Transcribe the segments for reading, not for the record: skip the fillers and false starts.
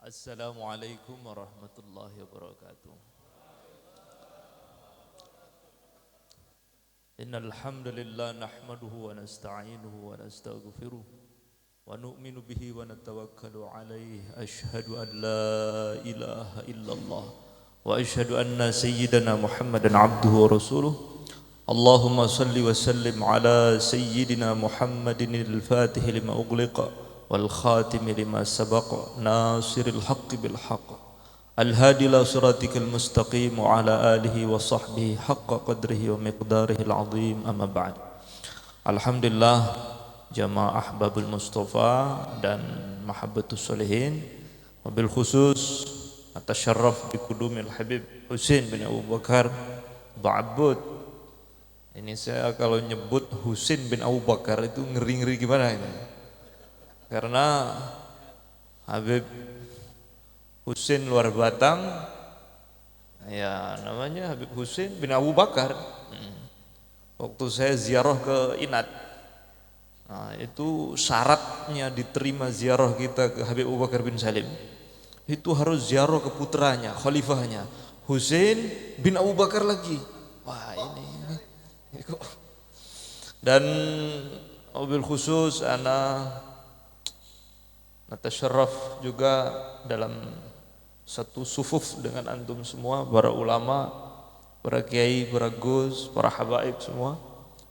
Assalamualaikum warahmatullahi wabarakatuh. Innal hamdalillah nahmaduhu wa nasta'inuhu wa nastaghfiruh wa nu'minu bihi wa natawakkalu alayhi. Ashhadu an la ilaha illallah wa ashhadu anna sayyidana Muhammadan abduhu wa rasuluh. Allahumma salli wa sallim ala sayyidina Muhammadin al-Fatih lima ughliqa wal khatim lima sabaqa nasiril haqqi bil haqq al-hadi ila siratikal mustaqim wa ala alihi wa sahbihi haqqa qadrihi wa miqdarihi al-azim. Amma ba'd. Alhamdulillah, jamaah Ahbabul Mustafa dan Mahabbatus Solihin, wabil khusus atas syaraf bikudumil Habib Husain bin Abu Bakar Ba'abud. Ini saya kalau nyebut Husain bin Abu Bakar itu ngeri-ngeri gimana ini? Karena Habib Husain luar batang, ya namanya Habib Husain bin Abu Bakar. Waktu saya ziarah ke Inat, nah, itu syaratnya diterima ziarah kita ke Habib Abu Bakar bin Salim, itu harus ziarah ke putranya, khalifahnya Husain bin Abu Bakar lagi. Wah ini kok. Dan wabil khusus ana natasyarraf juga dalam satu sufuf dengan antum semua, para ulama, para kiai, para gus, para habaib semua.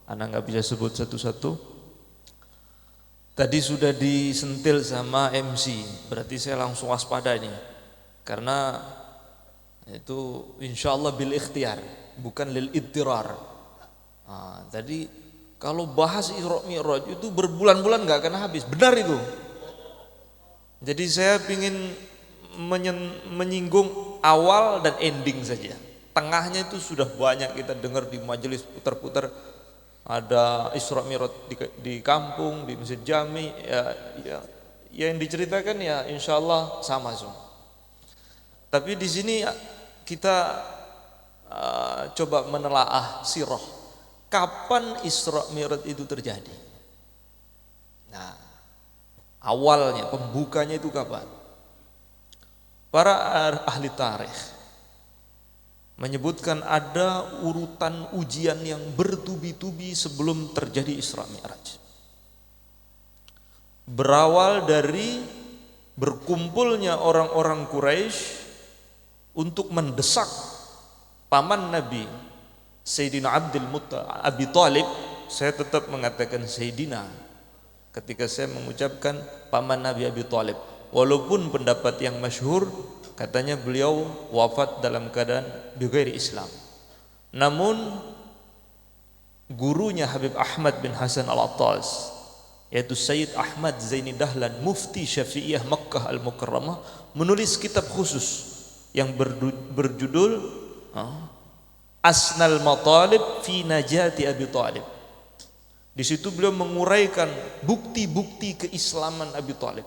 Ana nggak bisa sebut satu-satu. Tadi sudah disentil sama MC, berarti saya langsung waspada ini, karena itu insyaallah bil ikhtiar, bukan lil idtirar. Nah, tadi kalau bahas Isra Mi'raj itu berbulan-bulan nggak akan habis, benar itu. Jadi saya ingin menyinggung awal dan ending saja. Tengahnya itu sudah banyak kita dengar di majelis putar-putar. Ada Isra Mi'raj di kampung, di Masjid Jami, ya yang diceritakan ya insyaallah sama semua. Tapi di sini kita coba menelaah sirah. Kapan Isra Mi'raj itu terjadi? Nah, awalnya, pembukanya itu kapan? Para ahli tarikh menyebutkan ada urutan ujian yang bertubi-tubi sebelum terjadi Isra Mi'raj. Berawal dari berkumpulnya orang-orang Quraisy untuk mendesak paman Nabi Sayyidina Abi Thalib. Saya tetap mengatakan Sayyidina ketika saya mengucapkan paman Nabi Abi Thalib, walaupun pendapat yang masyhur katanya beliau wafat dalam keadaan bighairi Islam. Namun gurunya Habib Ahmad bin Hasan Al-Attas, yaitu Sayyid Ahmad Zaini Dahlan, mufti Syafi'iyah Makkah Al-Mukarramah, menulis kitab khusus yang berjudul Asnal Matalib fi Najati Abi Thalib. Di situ beliau menguraikan bukti-bukti keislaman Abi Thalib.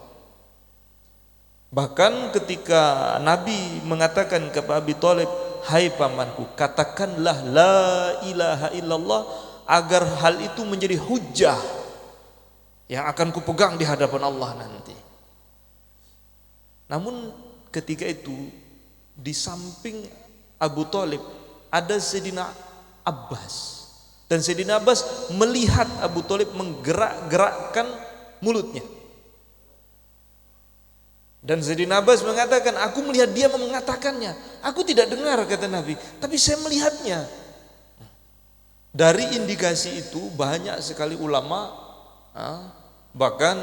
Bahkan ketika Nabi mengatakan kepada Abi Thalib, "Hai pamanku, katakanlah la ilaha illallah agar hal itu menjadi hujjah yang akan kupegang di hadapan Allah nanti." Namun ketika itu di samping Abu Thalib ada Sayyidina Abbas. Dan Sayyidina Abbas melihat Abu Thalib menggerak-gerakkan mulutnya. Dan Sayyidina Abbas mengatakan, aku melihat dia mengatakannya. Aku tidak dengar, kata Nabi, tapi saya melihatnya. Dari indikasi itu banyak sekali ulama, bahkan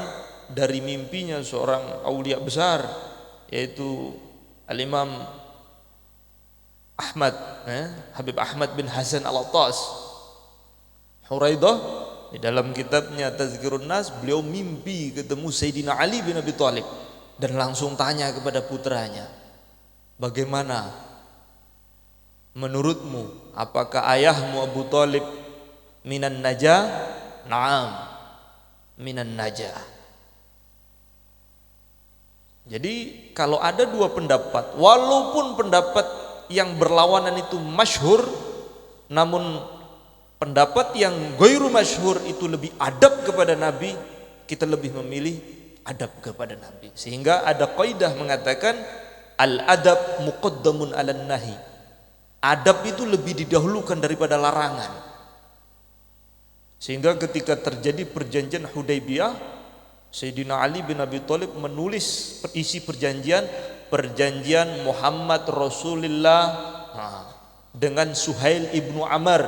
dari mimpinya seorang aulia besar, yaitu Al-Imam Ahmad, Habib Ahmad bin Hasan Al-Attas Huraidah, di dalam kitabnya Tazkirun Nas, beliau mimpi ketemu Sayyidina Ali bin Abi Thalib dan langsung tanya kepada putranya, bagaimana menurutmu, apakah ayahmu Abu Thalib minan najah? Naam, minan najah. Jadi kalau ada dua pendapat, walaupun pendapat yang berlawanan itu masyhur, namun pendapat yang ghairu masyhur itu lebih adab kepada Nabi, kita lebih memilih adab kepada Nabi. Sehingga ada kaidah mengatakan al-adab muqaddamun 'alan nahi. Adab itu lebih didahulukan daripada larangan. Sehingga ketika terjadi perjanjian Hudaybiyah, Sayyidina Ali bin Abi Thalib menulis isi perjanjian Muhammad Rasulullah dengan Suhail ibnu Amr.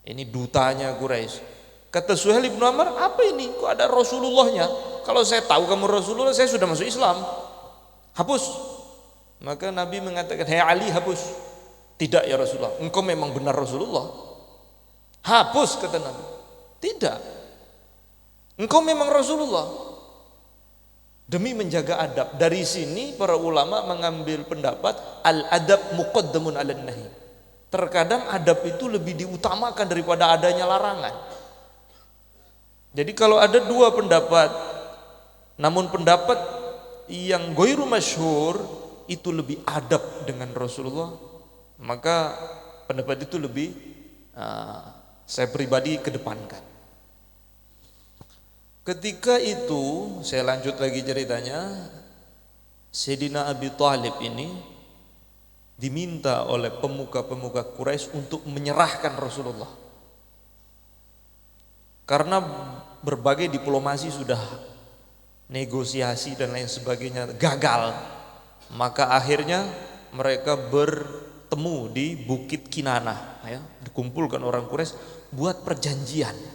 Ini dutanya Quraisy. Kata Suhail ibnu Amr, apa ini? Kok ada Rasulullahnya? Kalau saya tahu kamu Rasulullah, saya sudah masuk Islam. Hapus. Maka Nabi mengatakan, "Hai Ali, hapus." "Tidak ya Rasulullah, engkau memang benar Rasulullah." "Hapus," kata Nabi. "Tidak, engkau memang Rasulullah." Demi menjaga adab. Dari sini para ulama mengambil pendapat al-adab muqaddamun 'alan nahi. Terkadang adab itu lebih diutamakan daripada adanya larangan. Jadi kalau ada dua pendapat, namun pendapat yang ghairu masyhur itu lebih adab dengan Rasulullah, maka pendapat itu lebih saya pribadi kedepankan. Ketika itu saya lanjut lagi ceritanya, Sayyidina Abi Thalib ini diminta oleh pemuka-pemuka Quraisy untuk menyerahkan Rasulullah. Karena berbagai diplomasi sudah, negosiasi dan lain sebagainya gagal, maka akhirnya mereka bertemu di Bukit Kinanah, ya, dikumpulkan orang Quraisy buat perjanjian.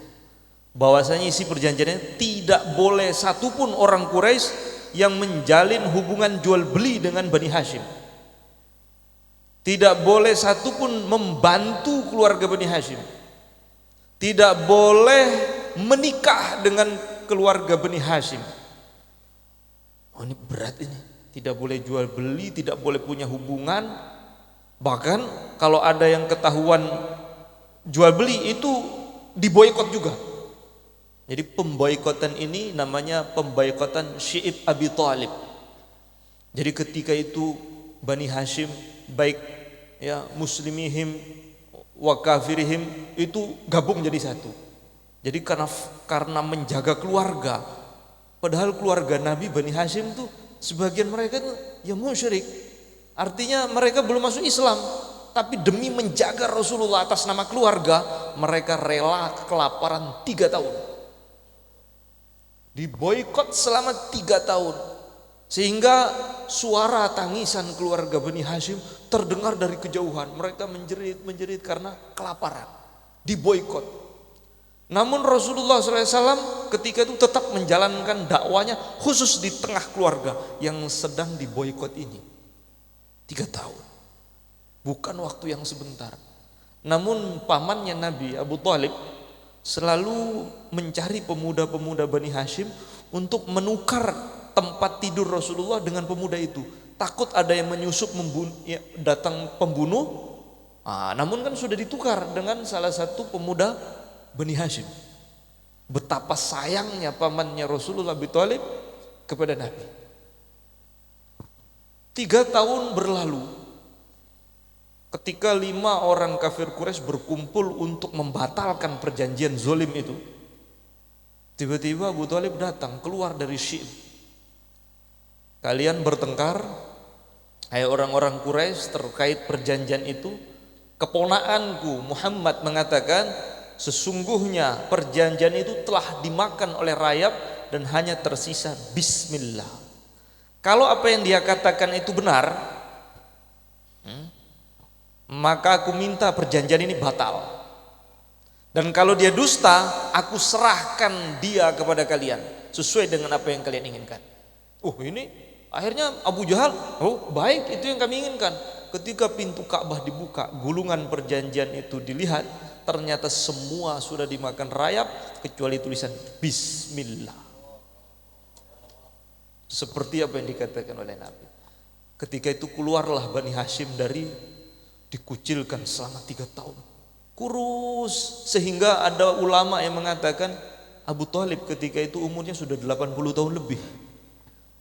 Bahwasanya isi perjanjiannya tidak boleh satupun orang Quraisy yang menjalin hubungan jual beli dengan Bani Hashim. Tidak boleh satupun membantu keluarga Bani Hashim. Tidak boleh menikah dengan keluarga Bani Hashim. Oh, ini berat ini. Tidak boleh jual beli, tidak boleh punya hubungan. Bahkan kalau ada yang ketahuan jual beli itu diboikot juga. Jadi pemboikotan ini namanya pemboikotan Syi'ib Abi Thalib. Jadi ketika itu Bani Hashim, baik ya muslimihim wa kafirihim, itu gabung jadi satu. Jadi karena menjaga keluarga, padahal keluarga Nabi Bani Hashim tuh sebagian mereka tuh ya musyrik. Artinya mereka belum masuk Islam, tapi demi menjaga Rasulullah atas nama keluarga, mereka rela kelaparan 3 tahun. Diboikot selama 3 tahun. Sehingga suara tangisan keluarga Bani Hashim terdengar dari kejauhan. Mereka menjerit karena kelaparan, diboikot. Namun Rasulullah SAW ketika itu tetap menjalankan dakwanya, khusus di tengah keluarga yang sedang diboikot ini. 3 tahun, bukan waktu yang sebentar. Namun pamannya Nabi Abu Thalib selalu mencari pemuda-pemuda Bani Hashim untuk menukar tempat tidur Rasulullah dengan pemuda itu. Takut ada yang menyusup datang pembunuh. Namun kan sudah ditukar dengan salah satu pemuda Bani Hashim. Betapa sayangnya pamannya Rasulullah Abi Thalib kepada Nabi. 3 tahun berlalu. Ketika 5 orang kafir Quraisy berkumpul untuk membatalkan perjanjian zolim itu, tiba-tiba Abu Thalib datang keluar dari Syi'ib. "Kalian bertengkar, hai orang-orang Quraisy, terkait perjanjian itu. Keponakanku Muhammad mengatakan sesungguhnya perjanjian itu telah dimakan oleh rayap dan hanya tersisa bismillah. Kalau apa yang dia katakan itu benar, maka aku minta perjanjian ini batal. Dan kalau dia dusta, aku serahkan dia kepada kalian sesuai dengan apa yang kalian inginkan." Ini akhirnya Abu Jahal, baik, itu yang kami inginkan. Ketika pintu Ka'bah dibuka, gulungan perjanjian itu dilihat, ternyata semua sudah dimakan rayap kecuali tulisan bismillah. Seperti apa yang dikatakan oleh Nabi. Ketika itu keluarlah Bani Hashim dari dikucilkan selama 3 tahun, kurus, sehingga ada ulama yang mengatakan Abu Thalib ketika itu umurnya sudah 80 tahun lebih,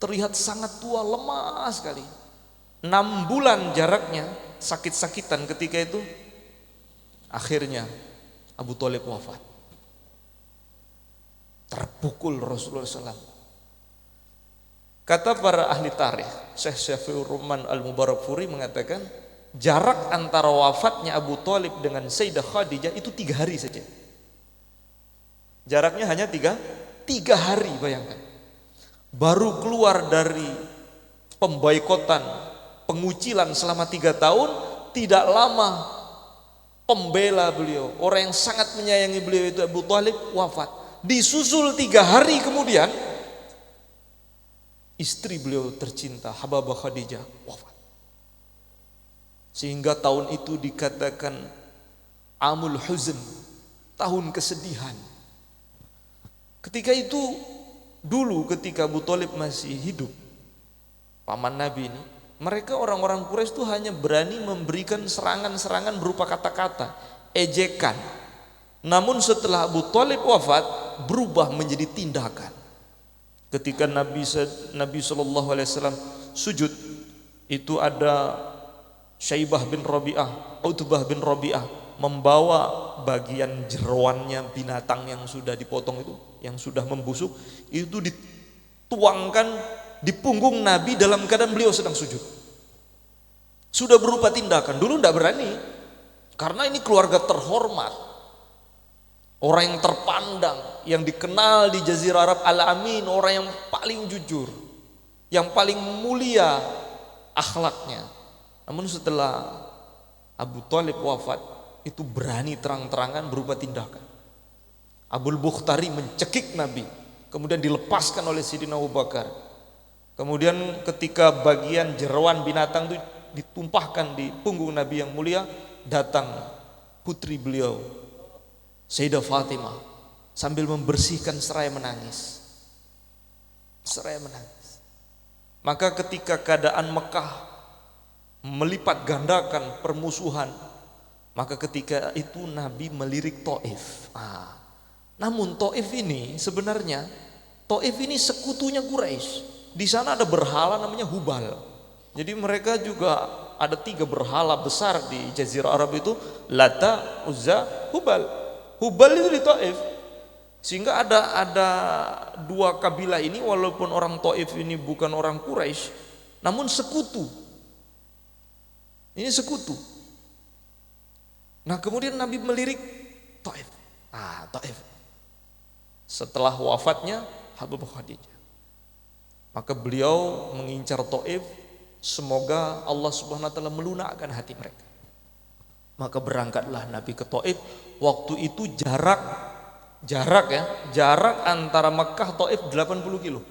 terlihat sangat tua, lemah sekali. 6 bulan jaraknya, sakit-sakitan ketika itu. Akhirnya Abu Thalib wafat. Terpukul Rasulullah SAW. Kata para ahli tarikh, Syekh Syafiur Rahman Al-Mubarakfuri mengatakan jarak antara wafatnya Abu Thalib dengan Sayyidah Khadijah itu 3 hari saja. Jaraknya hanya 3 hari, bayangkan. Baru keluar dari pemboikotan, pengucilan selama 3 tahun, tidak lama pembela beliau, orang yang sangat menyayangi beliau itu Abu Thalib wafat. Disusul 3 hari kemudian istri beliau tercinta Hababah Khadijah wafat. Sehingga tahun itu dikatakan Amul Huzn, tahun kesedihan. Ketika itu dulu ketika Abu Thalib masih hidup, paman Nabi ini, mereka orang-orang Quraisy itu hanya berani memberikan serangan-serangan berupa kata-kata, ejekan. Namun setelah Abu Thalib wafat, berubah menjadi tindakan. Ketika Nabi SAW sujud, itu ada Syaibah bin Rabi'ah, Utbah bin Rabi'ah membawa bagian jeroannya binatang yang sudah dipotong itu, yang sudah membusuk, itu dituangkan di punggung Nabi dalam keadaan beliau sedang sujud. Sudah berupa tindakan. Dulu tidak berani, karena ini keluarga terhormat, orang yang terpandang, yang dikenal di Jazirah Arab Al-Amin, orang yang paling jujur, yang paling mulia akhlaknya. Namun setelah Abu Thalib wafat, itu berani terang-terangan berupa tindakan. Abul Bukhtari mencekik Nabi, kemudian dilepaskan oleh Sidina Abu Bakar. Kemudian ketika bagian jeroan binatang itu ditumpahkan di punggung Nabi yang mulia, datang putri beliau Sayyidah Fatimah sambil membersihkan seraya menangis. Maka ketika keadaan Mekah melipat gandakan permusuhan, maka ketika itu Nabi melirik Taif. Namun Taif ini sebenarnya sekutunya Quraisy. Di sana ada berhala namanya Hubal. Jadi mereka juga ada 3 berhala besar di Jazirah Arab itu, Lata, Uzza, Hubal. Hubal itu di Taif. Sehingga ada 2 kabilah ini, walaupun orang Taif ini bukan orang Quraisy, namun sekutu. Ini sekutu. Nah, kemudian Nabi melirik Taif. Taif. Setelah wafatnya Hababah Khadijah, maka beliau mengincar Taif, semoga Allah Subhanahu wa taala melunakkan hati mereka. Maka berangkatlah Nabi ke Taif. Waktu itu jarak antara Mekah Taif 80 kilo.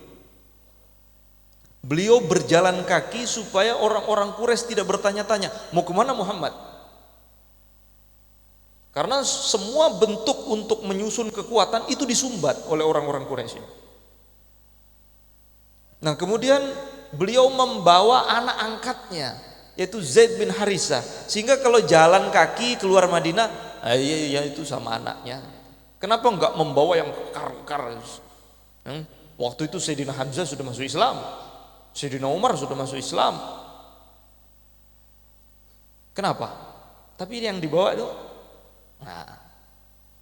Beliau berjalan kaki supaya orang-orang Quraisy tidak bertanya-tanya, mau kemana Muhammad? Karena semua bentuk untuk menyusun kekuatan itu disumbat oleh orang-orang Quraisy. Nah, kemudian beliau membawa anak angkatnya, yaitu Zaid bin Harisah, sehingga kalau jalan kaki keluar Madinah, iya itu sama anaknya. Kenapa enggak membawa yang kekar-kekar? Waktu itu Sayyidina Hamzah sudah masuk Islam, Sayyidina Umar sudah masuk Islam. Kenapa? Tapi yang dibawa itu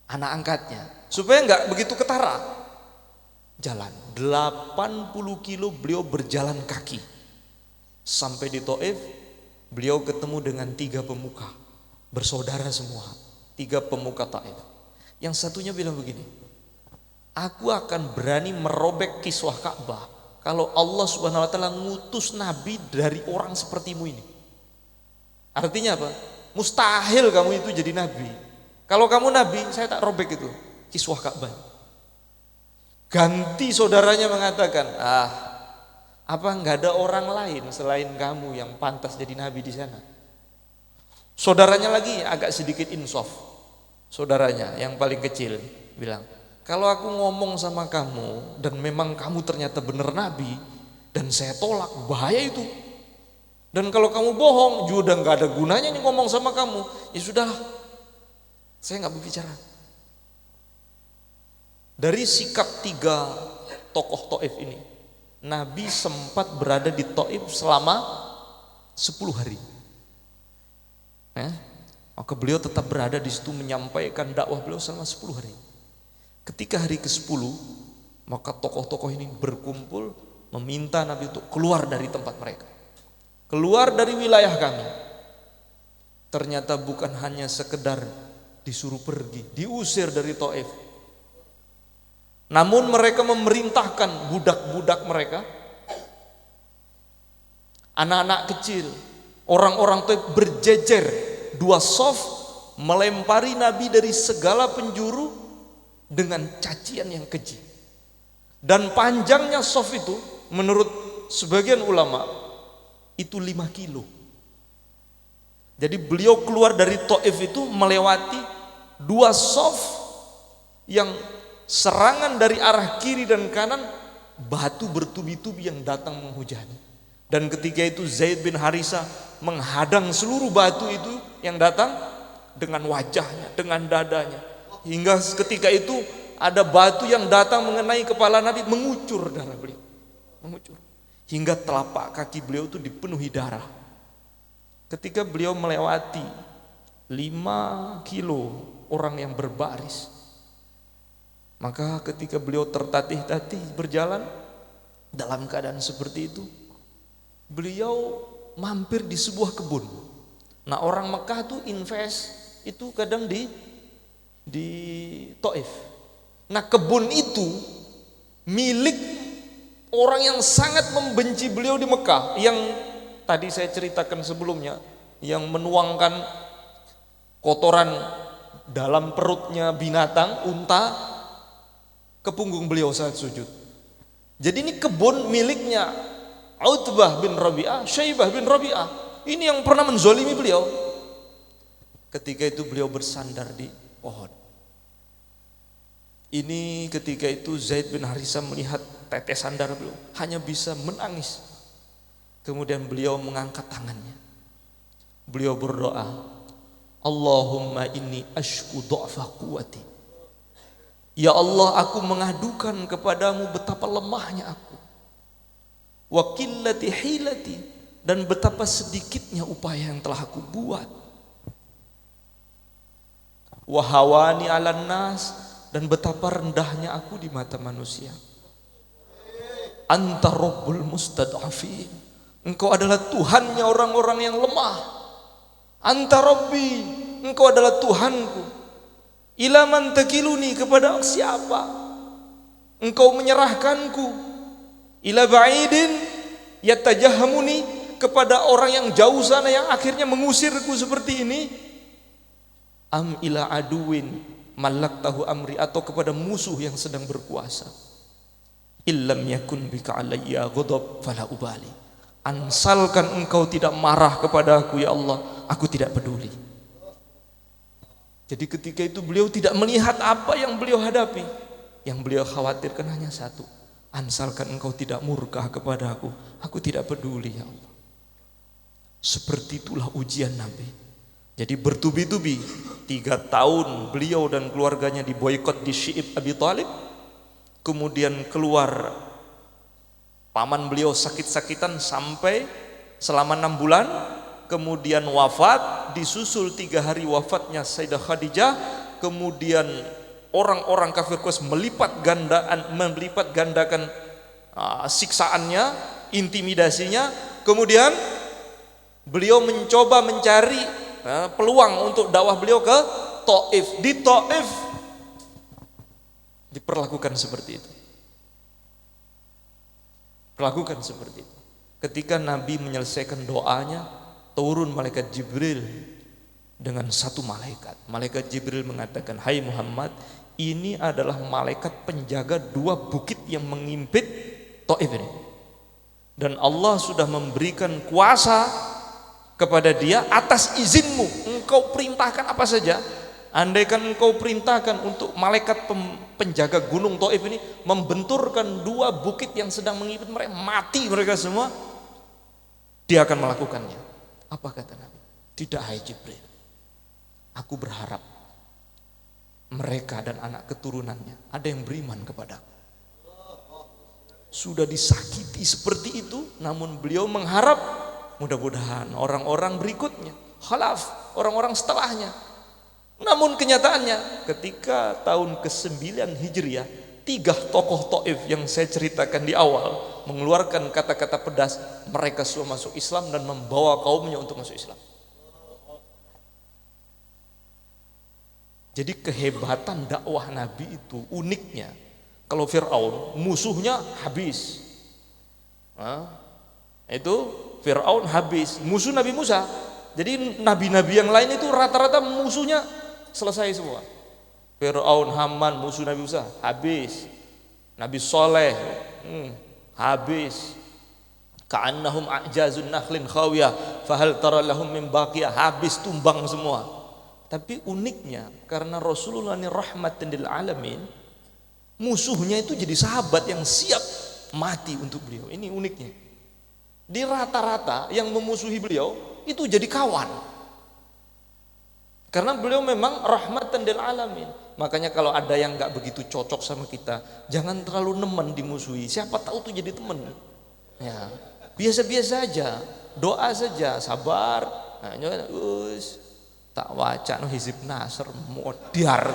anak angkatnya, supaya enggak begitu ketara. Jalan 80 kilo beliau berjalan kaki. Sampai di Taif, beliau ketemu dengan 3 pemuka, bersaudara semua, 3 pemuka Taif. Yang satunya bilang begini, aku akan berani merobek kiswah Ka'bah kalau Allah Subhanahu wa taala ngutus nabi dari orang sepertimu ini. Artinya apa? Mustahil kamu itu jadi nabi. Kalau kamu nabi, saya tak robek itu kiswah Ka'bah. Ganti saudaranya mengatakan, apa enggak ada orang lain selain kamu yang pantas jadi nabi di sana? Saudaranya lagi agak sedikit insaf. Saudaranya yang paling kecil bilang, kalau aku ngomong sama kamu dan memang kamu ternyata benar nabi dan saya tolak, bahaya itu. Dan kalau kamu bohong juga nggak ada gunanya nih ngomong sama kamu. Ya sudah, saya nggak berbicara. Dari sikap 3 tokoh Taif ini, Nabi sempat berada di Taif selama 10 hari. Maka beliau tetap berada di situ menyampaikan dakwah beliau selama 10 hari. Ketika hari ke-10, maka tokoh-tokoh ini berkumpul meminta Nabi untuk keluar dari tempat mereka, keluar dari wilayah kami. Ternyata bukan hanya sekedar disuruh pergi, diusir dari Taif, namun mereka memerintahkan budak-budak mereka, anak-anak kecil, orang-orang Taif berjejer dua saf, melempari Nabi dari segala penjuru dengan cacian yang keji. Dan panjangnya saf itu menurut sebagian ulama itu 5 kilo. Jadi beliau keluar dari Taif itu melewati dua saf yang serangan dari arah kiri dan kanan, batu bertubi-tubi yang datang menghujani. Dan ketika itu Zaid bin Harisah menghadang seluruh batu itu yang datang dengan wajahnya, dengan dadanya. Hingga ketika itu ada batu yang datang mengenai kepala Nabi, mengucur darah beliau, mengucur. Hingga telapak kaki beliau itu dipenuhi darah. Ketika beliau melewati 5 kilo orang yang berbaris, maka ketika beliau tertatih-tatih berjalan dalam keadaan seperti itu, beliau mampir di sebuah kebun. Nah, orang Mekah tuh invest itu kadang di Taif. Nah, kebun itu milik orang yang sangat membenci beliau di Mekah, yang tadi saya ceritakan sebelumnya, yang menuangkan kotoran dalam perutnya binatang, unta, ke punggung beliau saat sujud. Jadi ini kebun miliknya Utbah bin Rabi'ah, Syaibah bin Rabi'ah. Ini yang pernah menzolimi beliau. Ketika itu beliau bersandar di pohon. Ini ketika itu Zaid bin Harisah melihat tetesan darah beliau, hanya bisa menangis. Kemudian beliau mengangkat tangannya. Beliau berdoa, Allahumma inni ashku du'fa quwwati. Ya Allah, aku mengadukan kepadamu betapa lemahnya aku, wa qillati hilati, dan betapa sedikitnya upaya yang telah aku buat, wa hawani 'alan nas, dan betapa rendahnya aku di mata manusia. Anta rabbul mustad'afin, Engkau adalah Tuhannya orang-orang yang lemah. Anta rabbi, Engkau adalah Tuhanku. Ila man takiluni, kepada siapa Engkau menyerahkanku? Ila ba'idin yatajahhamuni, kepada orang yang jauh sana yang akhirnya mengusirku seperti ini. Am ila aduwin malaktahu amri, atau kepada musuh yang sedang berkuasa. Illam yakun bika alayya ghadab fala ubali. Ansalkan Engkau tidak marah kepada aku ya Allah, aku tidak peduli. Jadi ketika itu beliau tidak melihat apa yang beliau hadapi. Yang beliau khawatirkan hanya satu, ansalkan Engkau tidak murka kepada aku tidak peduli ya Allah. Seperti itulah ujian Nabi. Jadi bertubi-tubi 3 tahun beliau dan keluarganya diboikot di Syi'ib Abi Thalib. Kemudian keluar paman beliau sakit-sakitan sampai selama 6 bulan, kemudian wafat, disusul 3 hari wafatnya Sayyidah Khadijah. Kemudian orang-orang kafir Quraisy melipat gandakan siksaannya, intimidasinya. Kemudian beliau mencoba mencari peluang untuk dakwah beliau ke Taif. Di Taif diperlakukan seperti itu. Lakukan seperti itu. Ketika Nabi menyelesaikan doanya, turun malaikat Jibril dengan 1 malaikat. Malaikat Jibril mengatakan, hai Muhammad, ini adalah malaikat penjaga 2 bukit yang mengimpit Taif ini. Dan Allah sudah memberikan kuasa kepada dia atas izinmu. Engkau perintahkan apa saja. Andaikan engkau perintahkan untuk malaikat penjaga gunung Taif ini membenturkan 2 bukit yang sedang mengimpit mereka, mati mereka semua, dia akan melakukannya. Apa kata Nabi? Tidak, hai Jibril, aku berharap mereka dan anak keturunannya ada yang beriman kepadaku. Sudah disakiti seperti itu, namun beliau mengharap mudah-mudahan orang-orang berikutnya, khalaf, orang-orang setelahnya. Namun kenyataannya ketika tahun ke-9 Hijriah, 3 tokoh Taif yang saya ceritakan di awal mengeluarkan kata-kata pedas, mereka semua masuk Islam dan membawa kaumnya untuk masuk Islam. Jadi kehebatan dakwah Nabi itu uniknya. Kalau Fir'aun musuhnya habis, itu Fir'aun habis, musuh Nabi Musa. Jadi nabi-nabi yang lain itu rata-rata musuhnya selesai semua. Fir'aun, Haman, musuh Nabi Musa habis. Nabi Soleh habis. Ka'annahum a'jazun nakhlin khawiyah fahal tara lahum min baqiyah, habis, tumbang semua. Tapi uniknya karena Rasulullah ini rahmatan lil alamin, musuhnya itu jadi sahabat yang siap mati untuk beliau. Ini uniknya. Di rata-rata yang memusuhi beliau itu jadi kawan. Karena beliau memang rahmatan lil alamin. Makanya kalau ada yang nggak begitu cocok sama kita, jangan terlalu nemen dimusuhi. Siapa tahu tuh jadi temen. Ya, biasa-biasa aja, doa saja, sabar. Nah, tak wacan hizib nasr modiar.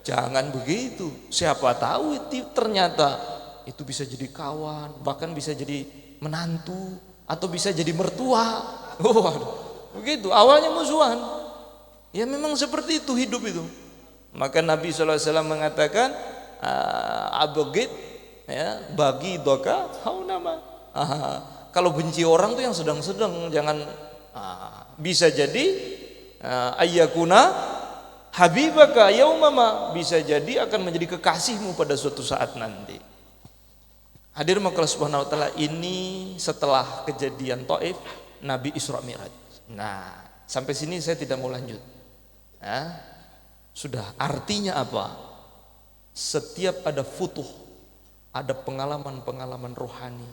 Jangan begitu. Siapa tahu itu ternyata itu bisa jadi kawan, bahkan bisa jadi menantu atau bisa jadi mertua. Begitu. Awalnya musuhan. Ya memang seperti itu hidup itu. Maka Nabi SAW mengatakan abogit, ya, bagi doka haunama. Kalau benci orang tuh yang sedang-sedang, jangan. Bisa jadi ayyakuna habibaka yaumama, bisa jadi akan menjadi kekasihmu pada suatu saat nanti. Hadir maka Subhanahu wa taala, ini setelah kejadian Taif, Nabi Isra Mi'raj. Nah, sampai sini saya tidak mau lanjut. Sudah, artinya apa? Setiap ada futuh, ada pengalaman-pengalaman rohani,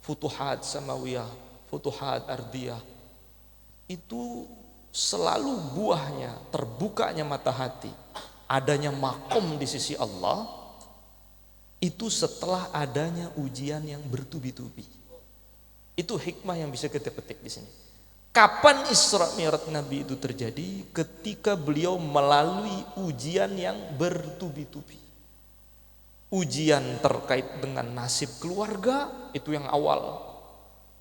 futuhat samawiyah, futuhat ardiyah, itu selalu buahnya terbukanya mata hati, adanya makom di sisi Allah, itu setelah adanya ujian yang bertubi-tubi. Itu hikmah yang bisa kita petik di sini. Kapan Isra Mi'raj Nabi itu terjadi? Ketika beliau melalui ujian yang bertubi-tubi. Ujian terkait dengan nasib keluarga, itu yang awal.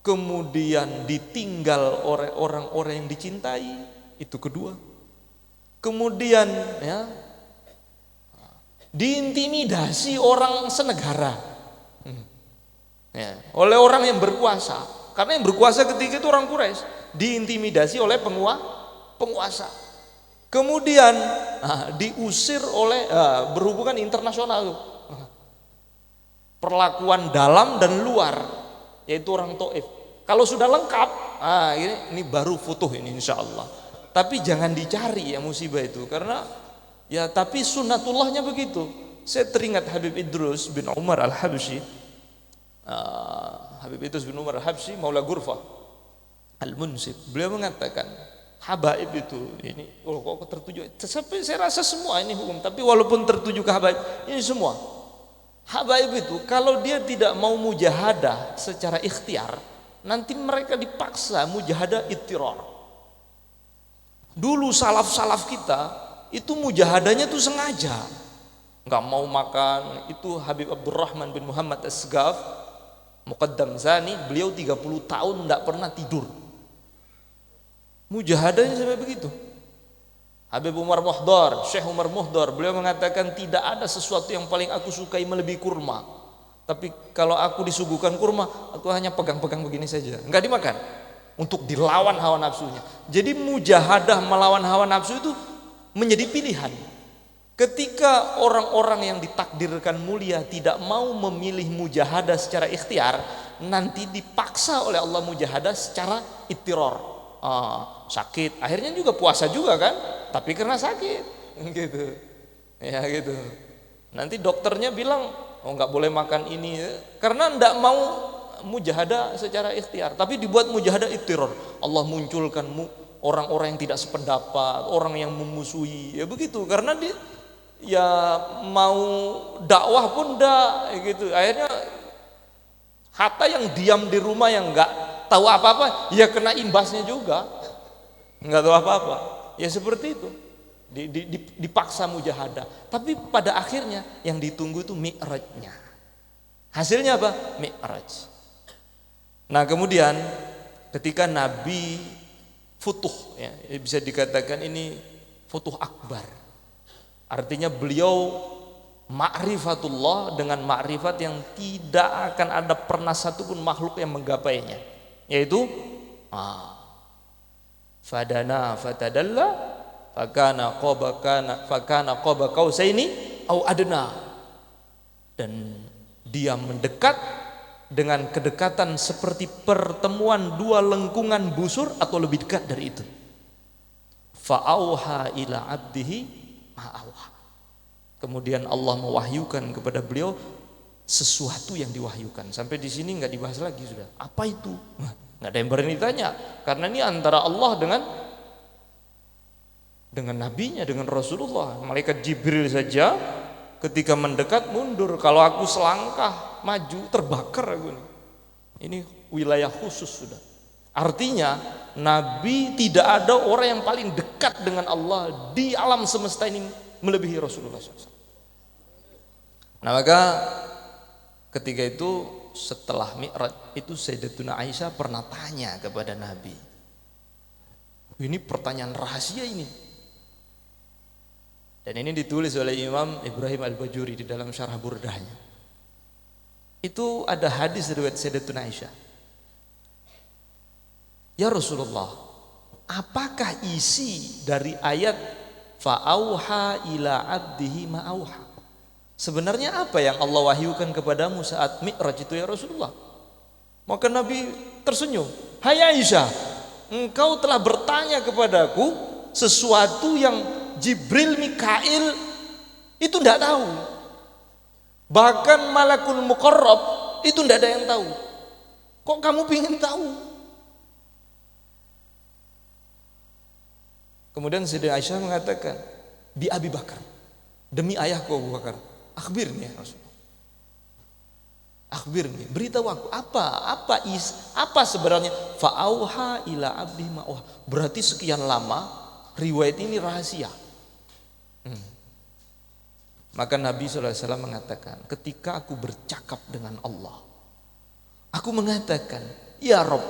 Kemudian ditinggal oleh orang-orang yang dicintai, itu kedua. Kemudian ya, diintimidasi orang senegara ya, oleh orang yang berkuasa. Karena yang berkuasa ketika itu orang Quraisy, diintimidasi oleh penguasa. Kemudian diusir oleh berhubungan internasional, perlakuan dalam dan luar, yaitu orang Taif. Kalau sudah lengkap, ini baru futuh ini insya Allah. Tapi jangan dicari ya musibah itu, karena ya tapi sunnatullahnya begitu. Saya teringat Habib Idrus bin Umar Al-Habsyi, Habib Idrus bin Umar Al-Habsyi, Maula Ghurfah Al-Munsib. Beliau mengatakan, habaib itu ini kok tertuju. Sampai saya rasa semua ini hukum, tapi walaupun tertuju ke habaib, ini semua. Habaib itu kalau dia tidak mau mujahadah secara ikhtiar, nanti mereka dipaksa mujahadah ittirar. Dulu salaf-salaf kita itu mujahadahnya tuh sengaja, nggak mau makan. Itu Habib Abdurrahman bin Muhammad As-Sgaf Muqaddam Zani, beliau 30 tahun nggak pernah tidur. Mujahadahnya sampai begitu. Habib Umar Muhdar, Syekh Umar Muhdar, beliau mengatakan tidak ada sesuatu yang paling aku sukai melebihi kurma. Tapi kalau aku disuguhkan kurma, aku hanya pegang-pegang begini saja, enggak dimakan. Untuk dilawan hawa nafsunya. Jadi mujahadah melawan hawa nafsu itu menjadi pilihan. Ketika orang-orang yang ditakdirkan mulia tidak mau memilih mujahadah secara ikhtiar, nanti dipaksa oleh Allah mujahadah secara ittirar. Sakit, akhirnya juga puasa juga kan, tapi karena sakit gitu ya gitu. Nanti dokternya bilang nggak boleh makan ini karena nggak mau mujahadah secara ikhtiar, tapi dibuat mujahadah ittirar. Allah munculkan orang-orang yang tidak sependapat, orang yang memusuhi, ya begitu, karena dia ya mau dakwah pun enggak gitu. Akhirnya hatta yang diam di rumah yang nggak tahu apa-apa ya kena imbasnya juga, nggak tahu apa-apa ya seperti itu. Dipaksa mujahadah, tapi pada akhirnya yang ditunggu itu mi'rajnya. Hasilnya apa? Mi'raj. Nah kemudian ketika Nabi futuh, ya, bisa dikatakan ini futuh akbar. Artinya beliau ma'rifatullah dengan ma'rifat yang tidak akan ada pernah satupun makhluk yang menggapainya, yaitu fadana fatadalla fakana qaba qausaini au adna, dan dia mendekat dengan kedekatan seperti pertemuan dua lengkungan busur atau lebih dekat dari itu. Fa'auha ila abdihi ma'auha. Kemudian Allah mewahyukan kepada beliau sesuatu yang diwahyukan. Sampai di sini nggak dibahas lagi sudah. Apa itu? Nggak ada yang berani tanya, karena ini antara Allah dengan nabinya, dengan Rasulullah. Malaikat Jibril saja ketika mendekat mundur. Kalau aku selangkah maju terbakar aku nih. Ini wilayah khusus sudah. Artinya Nabi tidak ada orang yang paling dekat dengan Allah di alam semesta ini melebihi Rasulullah SAW. Nah maka ketika itu setelah Mi'raj itu Sayyidatuna Aisyah pernah tanya kepada Nabi. Ini pertanyaan rahasia ini. Dan ini ditulis oleh Imam Ibrahim Al-Bajuri di dalam Syarah Burdahnya. Itu ada hadis riwayat Sayyidatuna Aisyah. Ya Rasulullah, apakah isi dari ayat fa'auha ila abdihi ma'auha? Sebenarnya apa yang Allah wahyukan kepadamu saat Mi'raj itu ya Rasulullah? Maka Nabi tersenyum. Hai Aisyah, engkau telah bertanya kepadaku sesuatu yang Jibril, Mikail itu tidak tahu. Bahkan Malakul Muqarrab itu tidak ada yang tahu. Kok kamu ingin tahu? Kemudian Sayyidah Aisyah mengatakan, bi Abi Bakar, demi ayahku Abu Bakar, akhbirni ya Rasulullah. Akhbirni, beritahu aku apa sebenarnya fa'auha ila abdi ma'auha. Berarti sekian lama riwayat ini rahasia. Maka Nabi SAW mengatakan, ketika aku bercakap dengan Allah, aku mengatakan, ya Rabb,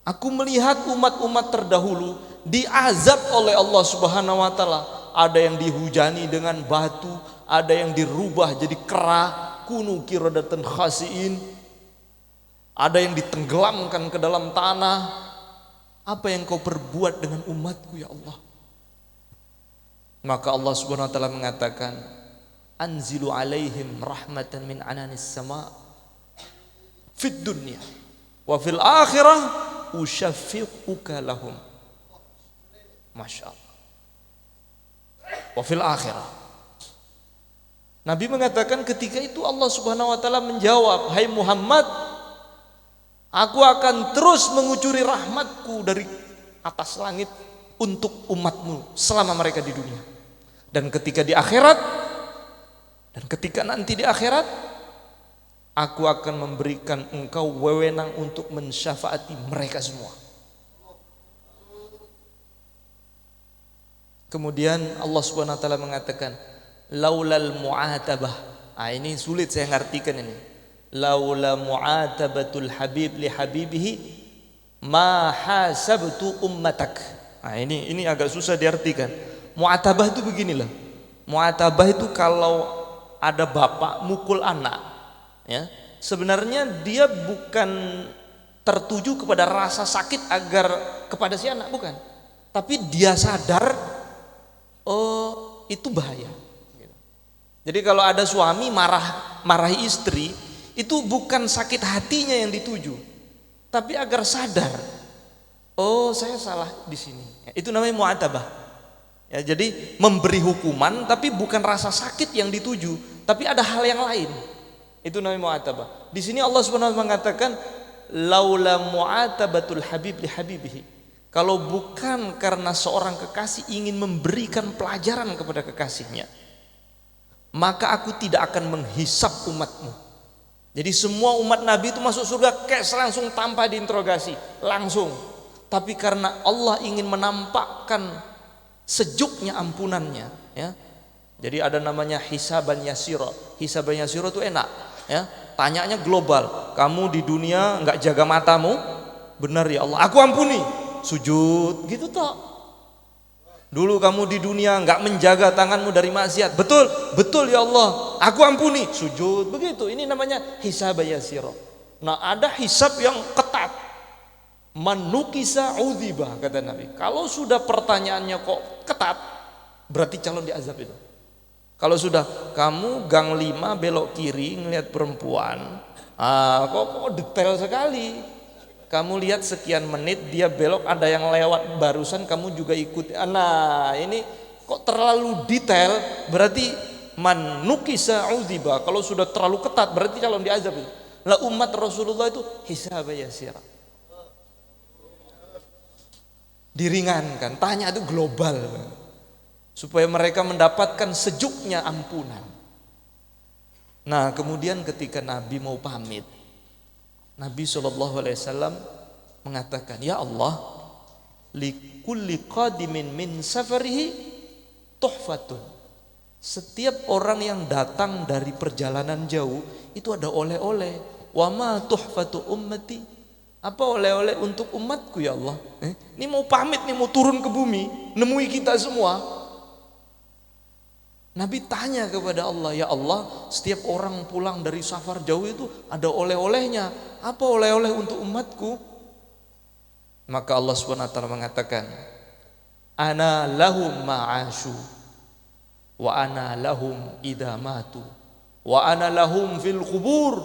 aku melihat umat-umat terdahulu diazab oleh Allah Subhanahu wa taala. Ada yang dihujani dengan batu, ada yang dirubah jadi kera, kunu kiradatan khasiin. Ada yang ditenggelamkan ke dalam tanah. Apa yang kau perbuat dengan umatku ya Allah? Maka Allah Subhanahu wa taala mengatakan, anzilu alaihim rahmatan min ananis sama fid dunya wa fil akhirah usyaffiquka lahum. Masya Allah. Wa fil akhirah. Nabi mengatakan ketika itu Allah Subhanahu wa taala menjawab, hai Muhammad, aku akan terus mengucuri rahmatku dari atas langit untuk umatmu selama mereka di dunia. Dan ketika di akhirat, dan ketika nanti di akhirat, aku akan memberikan engkau wewenang untuk mensyafaati mereka semua. Kemudian Allah Subhanahu wa taala mengatakan, laulal mu'atabah. Ini sulit saya ngartikan ini. Laula mu'atabatul habib li habibihi ma hasabtu ummatak. Ini agak susah diartikan. Mu'atabah itu beginilah. Mu'atabah itu kalau ada bapak mukul anak, ya, sebenarnya dia bukan tertuju kepada rasa sakit agar kepada si anak, bukan. Tapi dia sadar, oh itu bahaya. Jadi kalau ada suami marahi istri, itu bukan sakit hatinya yang dituju, tapi agar sadar, oh saya salah di sini. Itu namanya mu'atabah. Ya, jadi memberi hukuman tapi bukan rasa sakit yang dituju, tapi ada hal yang lain. Itu namanya mu'atabah. Di sini Allah Subhanahu wa taala mengatakan laula mu'atabatul habib li habibihi. Kalau bukan karena seorang kekasih ingin memberikan pelajaran kepada kekasihnya, maka aku tidak akan menghisap umatmu. Jadi semua umat Nabi itu masuk surga kayak langsung tanpa diinterogasi, langsung. Tapi karena Allah ingin menampakkan sejuknya ampunannya, ya. Jadi ada namanya hisaban yasira. Hisaban yasira itu enak, ya. tanyanya global. Kamu di dunia nggak jaga matamu, benar ya Allah, aku ampuni, sujud gitu toh. Dulu kamu di dunia nggak menjaga tanganmu dari maksiat, betul, betul ya Allah, aku ampuni, sujud, begitu. Ini namanya hisab yasira. Nah, ada hisab yang ketat. Manukisa udziba, kata Nabi. Kalau sudah pertanyaannya kok ketat, berarti calon diazab itu. Kalau sudah kamu gang 5 belok kiri ngelihat perempuan, kok detail sekali. Kamu lihat sekian menit dia belok, ada yang lewat barusan kamu juga ikut. Nah, ini kok terlalu detail, berarti manukisa udziba. Kalau sudah terlalu ketat berarti calon diazab itu. Lah umat Rasulullah itu hisab yasira. Diringankan, tanya itu global supaya mereka mendapatkan sejuknya ampunan. Nah, kemudian ketika Nabi mau pamit, Nabi SAW mengatakan, ya Allah, likulli qadimin min safarihi tuhfatun. Setiap orang yang datang dari perjalanan jauh itu ada oleh-oleh. Wa ma tuhfatu ummati. Apa oleh-oleh untuk umatku ya Allah? Ini mau pamit nih, mau turun ke bumi, nemui kita semua. Nabi tanya kepada Allah, ya Allah, setiap orang pulang dari safar jauh itu ada oleh-olehnya. Apa oleh-oleh untuk umatku? Maka Allah SWT mengatakan, ana lahum ma'asyu wa ana lahum idza matu wa ana lahum fil qubur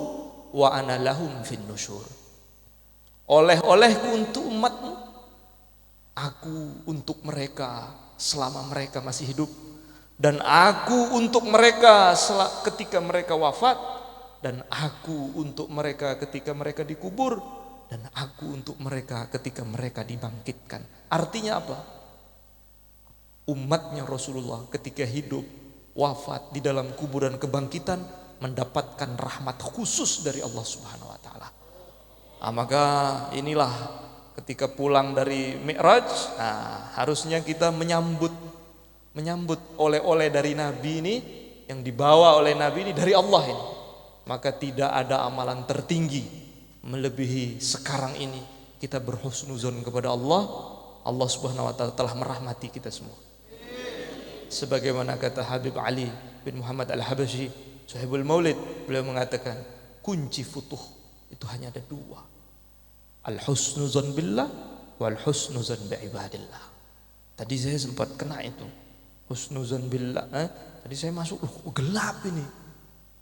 wa ana lahum fin nusyur. Oleh-olehku untuk umatmu, aku untuk mereka selama mereka masih hidup, dan aku untuk mereka ketika mereka wafat, dan aku untuk mereka ketika mereka dikubur, dan aku untuk mereka ketika mereka dibangkitkan. Artinya apa? Umatnya Rasulullah ketika hidup, wafat, di dalam kuburan, kebangkitan, mendapatkan rahmat khusus dari Allah Subhanahu wa taala. Maka inilah ketika pulang dari Mi'raj, harusnya kita menyambut oleh-oleh dari Nabi ini, yang dibawa oleh Nabi ini dari Allah ini. Maka tidak ada amalan tertinggi melebihi sekarang ini kita berhusnuzon kepada Allah. Allah Subhanahu wa taala telah merahmati kita semua. Sebagaimana kata Habib Ali bin Muhammad Al-Habasyi, Sahibul Maulid, beliau mengatakan, kunci futuh itu hanya ada dua, al-husnuzon billah wal husnuzon bi'ibadillah. Tadi saya sempat kena itu husnuzon billah, tadi saya masuk, gelap ini.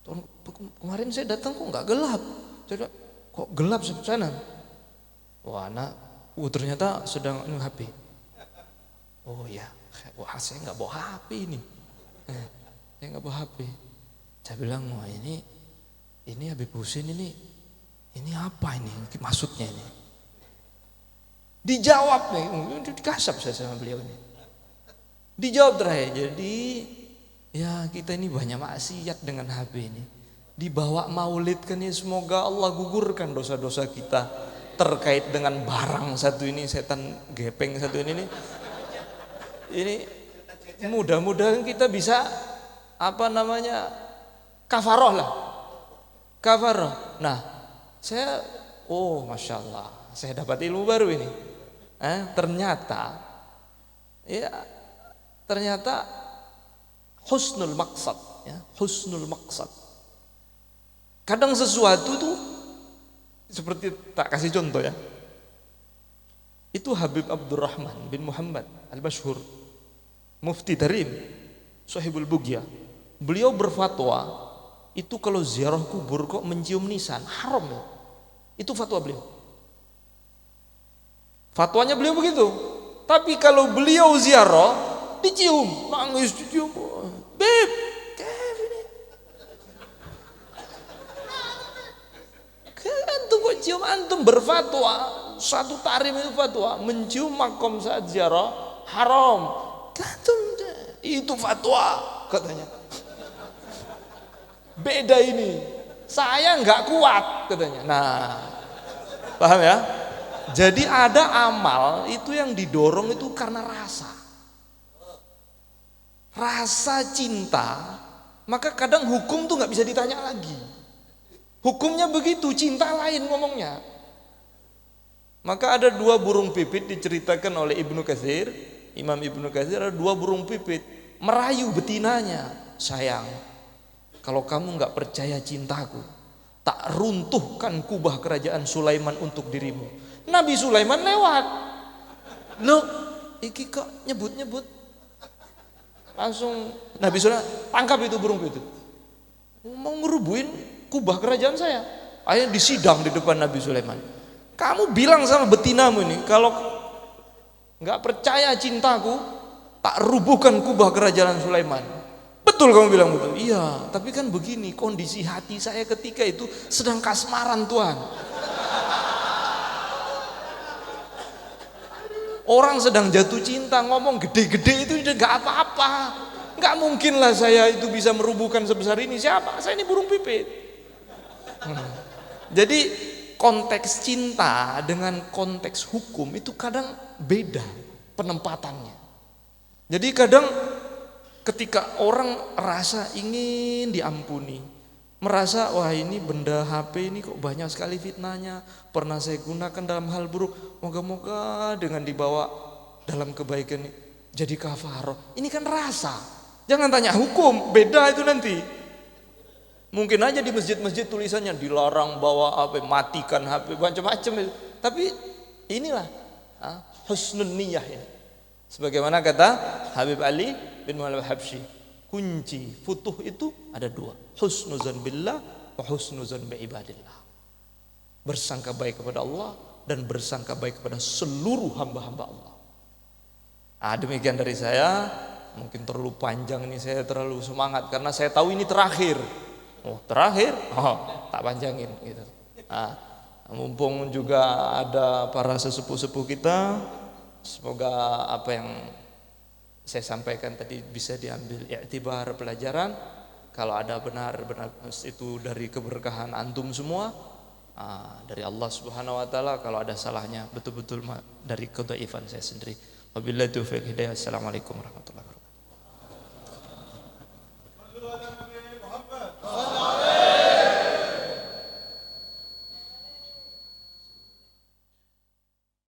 Tahun kemarin saya datang kok nggak gelap, saya kok gelap sana. Wah, ternyata sedang HP. Oh ya, wah saya nggak bawa HP ini, saya nggak bawa HP. Saya bilang, wah ini Habib Husin ini apa ini maksudnya ini? Dijawab nih, dikasap saya sama beliau ini. Dijawab terakhir, jadi ya kita ini banyak maksiat dengan HP ini. Dibawa maulid kan ya, semoga Allah gugurkan dosa-dosa kita terkait dengan barang satu ini, setan gepeng satu ini. Ini mudah-mudahan kita bisa kafaroh lah. Kafaroh. Nah, saya Masya Allah, saya dapat ilmu baru ini. Ternyata husnul maqsad, ya, husnul maqsad. Kadang sesuatu tuh seperti, tak kasih contoh ya. Itu Habib Abdurrahman bin Muhammad Al-Bashhur, Mufti Tarim, Sahibul Bughya. Beliau berfatwa, itu kalau ziarah kubur kok mencium nisan, haram ya. Itu fatwa beliau. Fatwanya beliau begitu. Tapi kalau beliau ziarah, dicium, nangis dicium. Beb, ini. Antum kok cium, antum berfatwa, satu tarim itu fatwa, mencium makom saat ziarah haram. Antum itu fatwa katanya. Beda ini, saya nggak kuat katanya. Nah, paham ya? Jadi ada amal itu yang didorong itu karena rasa cinta. Maka kadang hukum tuh nggak bisa ditanya lagi. Hukumnya begitu, cinta lain ngomongnya. Maka ada dua burung pipit diceritakan oleh Ibnu Katsir, Imam Ibnu Katsir, ada dua burung pipit merayu betinanya, sayang, kalau kamu nggak percaya cintaku, tak runtuhkan kubah kerajaan Sulaiman untuk dirimu. Nabi Sulaiman lewat, loh, iki kok nyebut-nyebut. Langsung Nabi Sulaiman tangkap itu burung pipit, mau ngerubuhin kubah kerajaan saya. Akhirnya disidang di depan Nabi Sulaiman. Kamu bilang sama betinamu ini, kalau nggak percaya cintaku, tak rubuhkan kubah kerajaan Sulaiman. Betul kamu bilang betul. Iya, tapi kan begini kondisi hati saya ketika itu sedang kasmaran Tuhan. Orang sedang jatuh cinta ngomong gede-gede itu udah nggak apa-apa. Nggak mungkin lah saya itu bisa merubuhkan sebesar ini. Siapa? Saya ini burung pipit. Jadi konteks cinta dengan konteks hukum itu kadang beda penempatannya. Jadi kadang ketika orang rasa ingin diampuni, merasa wah ini benda HP ini kok banyak sekali fitnahnya, pernah saya gunakan dalam hal buruk, moga-moga dengan dibawa dalam kebaikan ini jadi kafaroh. Ini kan rasa, jangan tanya hukum, beda itu nanti. Mungkin aja di masjid-masjid tulisannya dilarang bawa HP, matikan HP, macam-macam itu. Tapi inilah husnul niyah ini. Sebagaimana kata Habib Ali bin Muhammad Habsyi, kunci futuh itu ada dua, husnuzan billah wa husnuzan bi ibadillah. Bersangka baik kepada Allah dan bersangka baik kepada seluruh hamba-hamba Allah. Demikian dari saya. Mungkin terlalu panjang ini, saya terlalu semangat karena saya tahu ini terakhir. Terakhir, tak panjangin gitu. Mumpung juga ada para sesepuh-sepuh kita, semoga apa yang saya sampaikan tadi bisa diambil i'tibar pelajaran. Kalau ada benar-benar itu dari keberkahan antum semua, dari Allah Subhanahu wa taala. Kalau ada salahnya betul-betul dari kedhaifan saya sendiri. Wabillahi taufiq hidayah. Assalamualaikum warahmatullahi wabarakatuh.